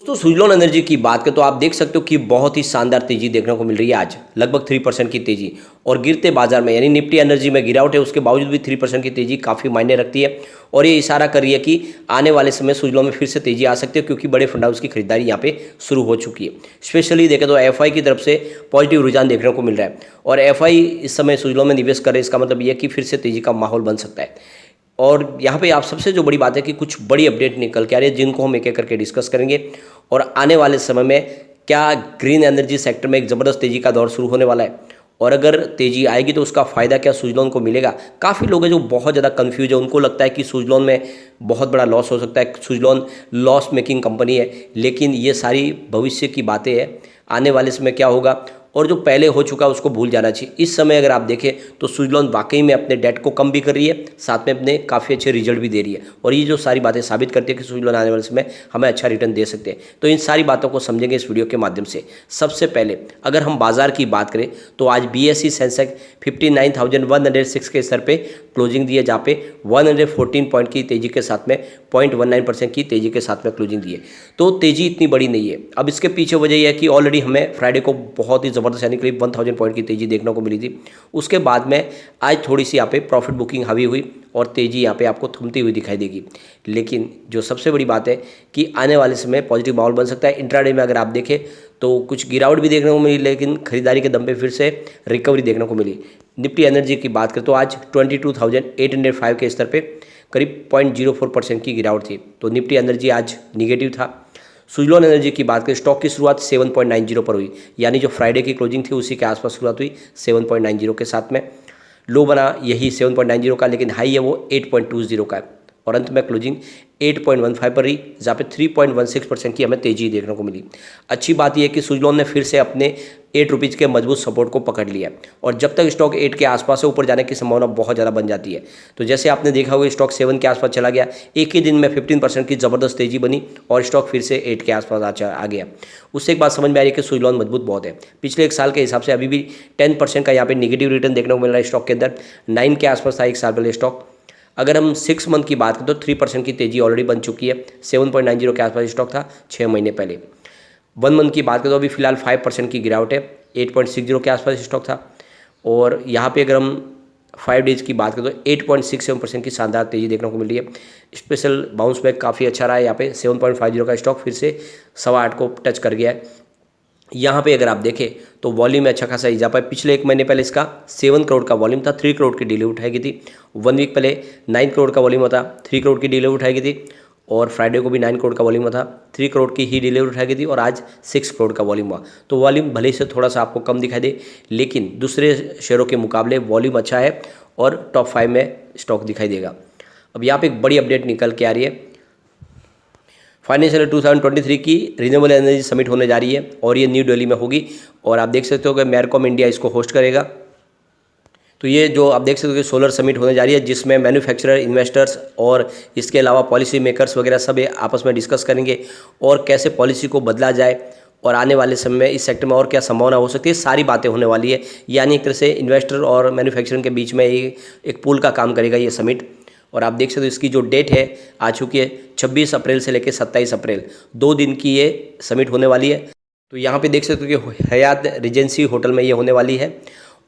तो सुजलॉन एनर्जी की बात करें तो आप देख सकते हो कि बहुत ही शानदार तेजी देखने को मिल रही है। आज लगभग 3% की तेजी और गिरते बाजार में, यानी निफ्टी एनर्जी में गिरावट है, उसके बावजूद भी 3% की तेजी काफ़ी मायने रखती है और ये इशारा कर रही है कि आने वाले समय सुजलॉन में फिर से तेजी आ सकती है, क्योंकि बड़े फंड हाउस की खरीदारी यहाँ पे शुरू हो चुकी है। स्पेशली देखें तो एफआई की तरफ से पॉजिटिव रुझान देखने को मिल रहा है और एफआई इस समय सुजलॉन में निवेश कर रहे हैं। इसका मतलब यह कि फिर से तेजी का माहौल बन सकता है। और यहाँ पे आप सबसे जो बड़ी बात है कि कुछ बड़ी अपडेट निकल के आ रही है, जिनको हम एक एक करके डिस्कस करेंगे और आने वाले समय में क्या ग्रीन एनर्जी सेक्टर में एक ज़बरदस्त तेज़ी का दौर शुरू होने वाला है और अगर तेज़ी आएगी तो उसका फ़ायदा क्या सुजलॉन को मिलेगा। काफ़ी लोग हैं जो बहुत ज़्यादा कन्फ्यूज है, उनको लगता है कि सुजलॉन में बहुत बड़ा लॉस हो सकता है, सुजलॉन लॉस मेकिंग कंपनी है, लेकिन ये सारी भविष्य की बातें हैं। आने वाले समय क्या होगा और जो पहले हो चुका है उसको भूल जाना चाहिए। इस समय अगर आप देखें तो सुजलॉन वाकई में अपने डेट को कम भी कर रही है, साथ में अपने काफ़ी अच्छे रिजल्ट भी दे रही है और ये जो सारी बातें साबित करती है कि सुजलॉन आने वाले समय हमें अच्छा रिटर्न दे सकते हैं। तो इन सारी बातों को समझेंगे इस वीडियो के माध्यम से। सबसे पहले अगर हम बाजार की बात करें तो आज BSE सेंसेक्स 59,106 के स्तर पर क्लोजिंग दी है, जहाँ पे 114 पॉइंट की तेजी के साथ में 0.19% की तेजी के साथ में क्लोजिंग दी है। तो तेजी इतनी बड़ी नहीं है। अब इसके पीछे वजह यह है कि ऑलरेडी हमें फ्राइडे को बहुत ही ज़बरदस्त यानी करीब 1000 पॉइंट की तेजी देखने को मिली थी। उसके बाद में आज थोड़ी सी यहाँ पे प्रॉफिट बुकिंग हावी हुई और तेज़ी यहाँ पे आपको थमती हुई दिखाई देगी। लेकिन जो सबसे बड़ी बात है कि आने वाले समय पॉजिटिव माहौल बन सकता है। इंट्राडे में अगर आप देखें तो कुछ गिरावट भी देखने को मिली, लेकिन खरीदारी के दम पे फिर से रिकवरी देखने को मिली। निफ्टी एनर्जी की बात करें तो आज 22,805 के स्तर पे करीब 0.04% की गिरावट थी, तो निफ्टी एनर्जी आज निगेटिव था। सुजलॉन एनर्जी की बात करें, स्टॉक की शुरुआत 7.90 पर हुई, यानी जो फ्राइडे की क्लोजिंग थी उसी के आसपास शुरुआत हुई 7.90 के साथ में। लो बना यही 7.90 का, लेकिन हाई है वो 8.20 का है और अंत में क्लोजिंग 8.15 पर रही, जहाँ पे 3.16% की हमें तेजी देखने को मिली। अच्छी बात यह है कि सुजलॉन ने फिर से अपने 8 रुपीज़ के मजबूत सपोर्ट को पकड़ लिया और जब तक स्टॉक 8 के आसपास से ऊपर जाने की संभावना बहुत ज़्यादा बन जाती है। तो जैसे आपने देखा होगा स्टॉक 7 के आसपास चला गया, एक ही दिन में 15% की ज़बरदस्त तेजी बनी और स्टॉक फिर से 8 के आसपास आ गया। उससे एक बात समझ में आ रही है कि सुजलॉन मजबूत बहुत है। पिछले एक साल के हिसाब से अभी भी 10% का यहाँ पे निगेटिव रिटर्न देखने को मिल रहा है स्टॉक के अंदर। 9 के आसपास था एक साल पहले स्टॉक। अगर हम 6 मंथ की बात करें तो 3% की तेजी ऑलरेडी बन चुकी है। 7.90 के आसपास स्टॉक था 6 महीने पहले। 1 मंथ की बात करें तो अभी फिलहाल 5% की गिरावट है, 8.60 के आसपास स्टॉक था और यहाँ पे अगर हम 5 डेज की बात करें तो 8.67% की शानदार तेजी देखने को मिल रही है। स्पेशल बाउंस बैक काफ़ी अच्छा रहा है। यहाँ पे 7.50 का स्टॉक फिर से 8.25 को टच कर गया है। यहाँ पे अगर आप देखें तो वॉल्यूम में अच्छा खासा इजाफा है। पिछले एक महीने पहले इसका 7 करोड़ का वॉल्यूम था, 3 करोड़ की डिलीवरी उठाई गई थी। 1 वीक पहले 9 करोड़ का वॉल्यूम था, 3 करोड़ की डिलीवरी उठाई गई थी और फ्राइडे को भी 9 करोड़ का वॉल्यूम था, 3 करोड़ की ही डिलीवरी उठाई गई थी और आज 6 करोड़ का वॉल्यूम हुआ। तो वॉल्यूम भले से थोड़ा सा आपको कम दिखाई दे, लेकिन दूसरे शेयरों के मुकाबले वॉल्यूम अच्छा है और टॉप 5 में स्टॉक दिखाई देगा। अब यहाँ पे एक बड़ी अपडेट निकल के आ रही है। फाइनेंशियल 2023 की रिन्यूएबल एनर्जी समिट होने जा रही है और ये न्यू दिल्ली में होगी और आप देख सकते हो कि मैरकॉम इंडिया इसको होस्ट करेगा। तो ये जो आप देख सकते हो कि सोलर समिट होने जा रही है, जिसमें मैन्युफैक्चरर, इन्वेस्टर्स और इसके अलावा पॉलिसी मेकर्स वगैरह सब आपस में डिस्कस करेंगे और कैसे पॉलिसी को बदला जाए और आने वाले समय में इस सेक्टर में और क्या संभावना हो सकती है, सारी बातें होने वाली है। यानी एक तरह से इन्वेस्टर और मैन्युफैक्चरिंग के बीच में एक पुल का काम करेगा ये समिट। और आप देख सकते हो इसकी जो डेट है आ चुकी है, 26 अप्रैल से लेकर 27 अप्रैल 2 दिन की ये समिट होने वाली है। तो यहाँ पे देख सकते हो कि हयात रिजेंसी होटल में ये होने वाली है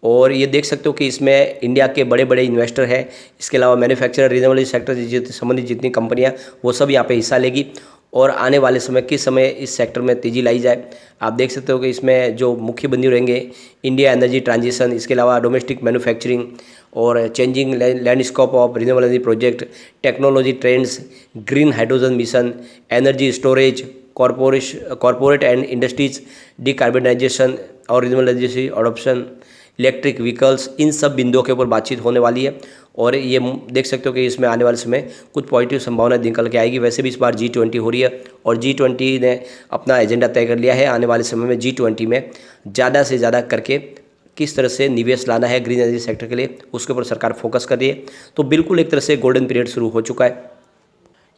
और ये देख सकते हो कि इसमें इंडिया के बड़े बड़े इन्वेस्टर हैं, इसके अलावा मैन्युफैक्चरर, रिन्यूएबल सेक्टर से संबंधित जितनी कंपनियाँ वो सब यहाँ पे हिस्सा लेगी और आने वाले समय किस समय इस सेक्टर में तेज़ी लाई जाए। आप देख सकते हो कि इसमें जो मुख्य बिंदु रहेंगे इंडिया एनर्जी ट्रांजिशन, इसके अलावा डोमेस्टिक मैन्युफैक्चरिंग और changing landscape of renewable energy project, technology trends, green hydrogen mission, energy storage, corporate and industries, decarbonisation और renewable energy adoption, electric vehicles, इन सब बिंदुओं के ऊपर बातचीत होने वाली है और ये देख सकते हो कि इसमें आने वाले समय कुछ पॉजिटिव संभावना निकल के आएगी। वैसे भी इस बार G20 हो रही है और G20 ने अपना एजेंडा तय कर लिया है। आने वाले समय में G20 में ज़्यादा से ज़्यादा करके किस तरह से निवेश लाना है ग्रीन एनर्जी सेक्टर के लिए, उसके ऊपर सरकार फोकस कर रही है। तो बिल्कुल एक तरह से गोल्डन पीरियड शुरू हो चुका है।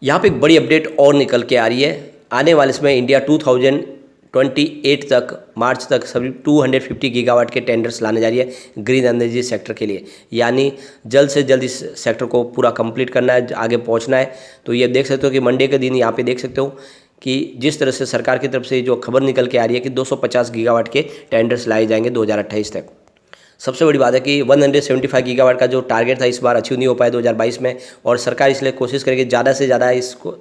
यहाँ पे एक बड़ी अपडेट और निकल के आ रही है। आने वाले समय इंडिया 2028 तक, मार्च तक सभी 250 गीगावाट के टेंडर्स लाने जा रही है ग्रीन एनर्जी सेक्टर के लिए। यानी जल्द से जल्द इस सेक्टर को पूरा कंप्लीट करना है, आगे पहुंचना है। तो ये देख सकते हो कि मंडे के दिन यहाँ पे देख सकते हो कि जिस तरह से सरकार की तरफ से जो खबर निकल के आ रही है कि 250 गीगावाट के टेंडर्स लाए जाएंगे 2028 तक। सबसे बड़ी बात है कि 175 गीगावाट का जो टारगेट था इस बार अचीव नहीं हो पाया 2022 में, और सरकार इसलिए कोशिश करेगी ज़्यादा से ज़्यादा इसको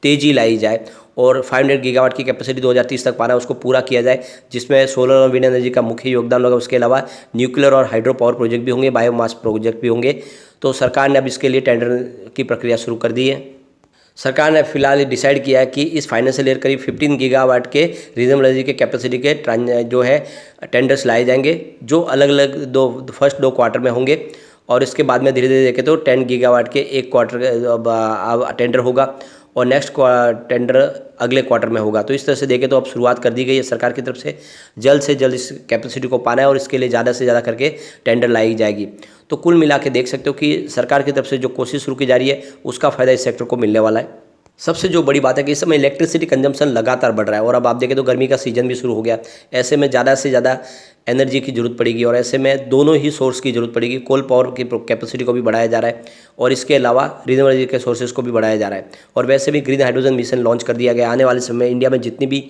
तेज़ी लाई जाए और 500 गीगावाट की कैपेसिटी 2030 तक पाना उसको पूरा किया जाए, जिसमें सोलर और विंड एनर्जी का मुख्य योगदान होगा। उसके अलावा न्यूक्लियर और हाइड्रो पावर प्रोजेक्ट भी होंगे, बायोमास प्रोजेक्ट भी होंगे। तो सरकार ने अब इसके लिए टेंडर की प्रक्रिया शुरू कर दी है। सरकार ने फिलहाल डिसाइड किया है कि इस फाइनेंशियल ईयर करीब 15 गीगावाट के रिन्यूएबल एनर्जी के कैपेसिटी के जो है टेंडर्स लाए जाएंगे, जो अलग अलग फर्स्ट 2 क्वार्टर में होंगे, और इसके बाद में धीरे धीरे देखें तो 10 गीगावाट के 1 क्वार्टर टेंडर होगा और नेक्स्ट टेंडर अगले क्वार्टर में होगा। तो इस तरह से देखें तो अब शुरुआत कर दी गई है सरकार की तरफ से जल्द इस कैपेसिटी को पाना है और इसके लिए ज़्यादा से ज़्यादा करके टेंडर लाई जाएगी। तो कुल मिला के देख सकते हो कि सरकार की तरफ से जो कोशिश शुरू की जा रही है उसका फ़ायदा इस सेक्टर को मिलने वाला है। सबसे जो बड़ी बात है कि इस समय इलेक्ट्रिसिटी कंजम्पशन लगातार बढ़ रहा है और अब आप देखें तो गर्मी का सीजन भी शुरू हो गया। ऐसे में ज़्यादा से ज़्यादा एनर्जी की ज़रूरत पड़ेगी और ऐसे में दोनों ही सोर्स की ज़रूरत पड़ेगी। कोल पावर की कैपेसिटी को भी बढ़ाया जा रहा है और इसके अलावा रिन्यूएबल एनर्जी के सोर्सेज को भी बढ़ाया जा रहा है। और वैसे भी ग्रीन हाइड्रोजन मिशन लॉन्च कर दिया गया। आने वाले समय में इंडिया में जितनी भी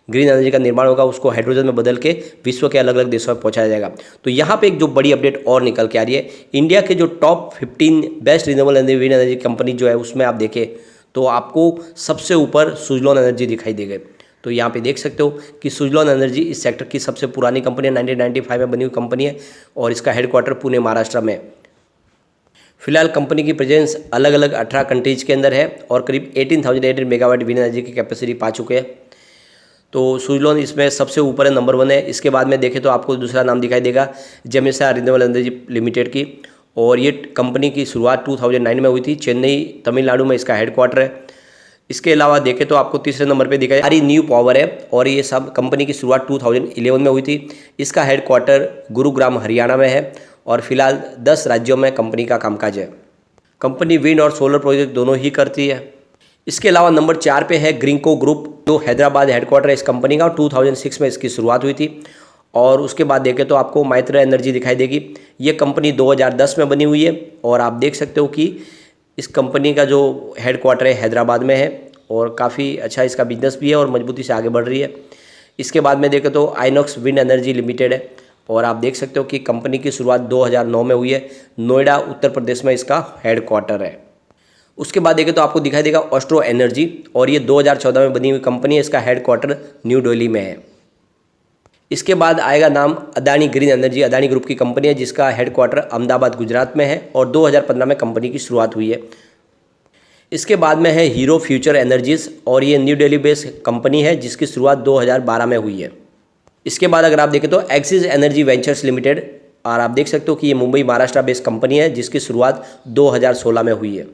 ग्रीन एनर्जी का निर्माण होगा उसको हाइड्रोजन में बदल के विश्व के अलग अलग देशों में पहुंचाया जाएगा। तो यहाँ पे एक जो बड़ी अपडेट और निकल के आ रही है, इंडिया के जो top 15 best renewable energy wind energy company जो है उसमें आप देखें तो आपको सबसे ऊपर सुजलॉन एनर्जी दिखाई देगी। तो यहाँ पे देख सकते हो कि सुजलॉन एनर्जी इस सेक्टर की सबसे पुरानी कंपनी है, 1995 में बनी हुई कंपनी है और इसका हेडक्वार्टर पुणे महाराष्ट्र में। फिलहाल कंपनी की प्रेजेंस अलग अलग 18 कंट्रीज के अंदर है और करीब 18,800 मेगावाट विंड एनर्जी की कैपेसिटी पा चुके हैं। तो सुजलॉन इसमें सबसे ऊपर है, नंबर 1 है। इसके बाद में देखें तो आपको दूसरा नाम दिखाई देगा जेमिसा रिन्यूएबल एनर्जी लिमिटेड की, और ये कंपनी की शुरुआत 2009 में हुई थी। चेन्नई तमिलनाडु में इसका हेडक्वार्टर है। इसके अलावा देखें तो आपको तीसरे नंबर पे दिखाई आरी न्यू पावर है और ये सब कंपनी की शुरुआत 2011 में हुई थी। इसका हेडक्वार्टर गुरुग्राम हरियाणा में है और फिलहाल 10 राज्यों में कंपनी का कामकाज है। कंपनी विंड और सोलर प्रोजेक्ट दोनों ही करती है। इसके अलावा नंबर 4 पे है ग्रीनको ग्रुप, जो हैदराबाद हेडक्वार्टर है इस कंपनी का, और 2006 में इसकी शुरुआत हुई थी। और उसके बाद देखें तो आपको मैत्रा एनर्जी दिखाई देगी। ये कंपनी 2010 में बनी हुई है और आप देख सकते हो कि इस कंपनी का जो हेडक्वार्टर है हैदराबाद में है और काफ़ी अच्छा इसका बिजनेस भी है और मजबूती से आगे बढ़ रही है। इसके बाद में देखें तो आइनॉक्स विंड एनर्जी लिमिटेड है और आप देख सकते हो कि कंपनी की शुरुआत 2009 में हुई है। नोएडा उत्तर प्रदेश में इसका हेडक्वार्टर है। उसके बाद देखें तो आपको दिखाई देगा ऑस्ट्रो एनर्जी और ये 2014 में बनी हुई कंपनी है। इसका हेडक्वार्टर न्यू दिल्ली में है। इसके बाद आएगा नाम Adani green energy, Adani group की कंपनी है जिसका हेडक्वार्टर अहमदाबाद गुजरात में है और 2015 में कंपनी की शुरुआत हुई है। इसके बाद में है हीरो फ्यूचर एनर्जीज और ये न्यू दिल्ली बेस्ड कंपनी है जिसकी शुरुआत 2012 में हुई है। इसके बाद अगर आप देखें तो एक्सिस एनर्जी वेंचर्स लिमिटेड, और आप देख सकते हो कि ये मुंबई महाराष्ट्र बेस्ड कंपनी है जिसकी शुरुआत 2016 में हुई है।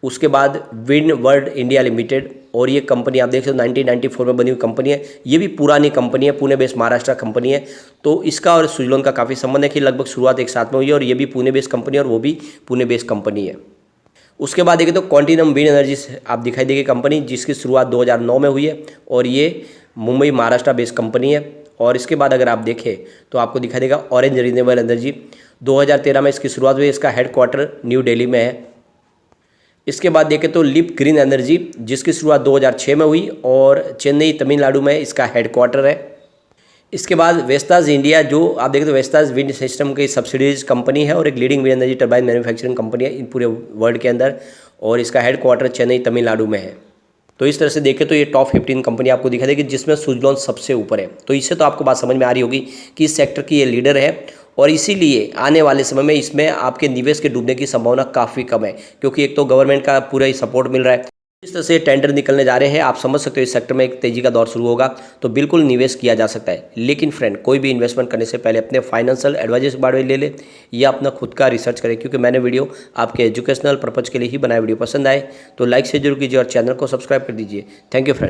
उसके बाद विंड वर्ल्ड इंडिया लिमिटेड और ये कंपनी आप देख सकते हो 1994 में बनी हुई कंपनी है। ये भी पुरानी कंपनी है, पुणे बेस्ड महाराष्ट्र कंपनी है। तो इसका और सुजलॉन का काफ़ी संबंध है कि लगभग शुरुआत एक साथ में हुई है और ये भी पुणे बेस्ड कंपनी है और वो भी पुणे बेस्ड कंपनी है। उसके बाद देखें तो क्वांटिनम विंड एनर्जी आप दिखाई देगी कंपनी जिसकी शुरुआत 2009 में हुई है और ये मुंबई महाराष्ट्र बेस्ड कंपनी है। और इसके बाद अगर आप देखें तो आपको दिखाई देगा ऑरेंज रिन्यूएबल एनर्जी, 2013 में इसकी शुरुआत हुई। इसका हेडक्वार्टर न्यू दिल्ली में है। इसके बाद देखें तो लिप ग्रीन एनर्जी जिसकी शुरुआत 2006 में हुई और चेन्नई तमिलनाडु में इसका हेडक्वार्टर है। इसके बाद वेस्टाज इंडिया, जो आप देखें तो वेस्टाज विंड सिस्टम की सब्सिडीज कंपनी है और एक leading wind energy turbine manufacturing company है इन पूरे वर्ल्ड के अंदर और इसका हेडक्वार्टर चेन्नई तमिलनाडु में है। तो इस तरह से देखें तो ये टॉप 15 कंपनी आपको दिखाई देगी जिसमें सुजलॉन सबसे ऊपर है। तो इससे तो आपको बात समझ में आ रही होगी कि इस सेक्टर की ये लीडर है और इसीलिए आने वाले समय में इसमें आपके निवेश के डूबने की संभावना काफ़ी कम है, क्योंकि एक तो गवर्नमेंट का पूरा ही सपोर्ट मिल रहा है। इस तरह से टेंडर निकलने जा रहे हैं, आप समझ सकते हो इस सेक्टर में एक तेजी का दौर शुरू होगा, तो बिल्कुल निवेश किया जा सकता है। लेकिन फ्रेंड, कोई भी इन्वेस्टमेंट करने से पहले अपने फाइनेंशियल एडवाइजर के बारे में ले ले या अपना खुद का रिसर्च करें, क्योंकि मैंने वीडियो आपके एजुकेशनल पर्पज़ के लिए ही बनाया। वीडियो पसंद आए तो लाइक से जरूर कीजिए और चैनल को सब्सक्राइब कर दीजिए। Thank you friend.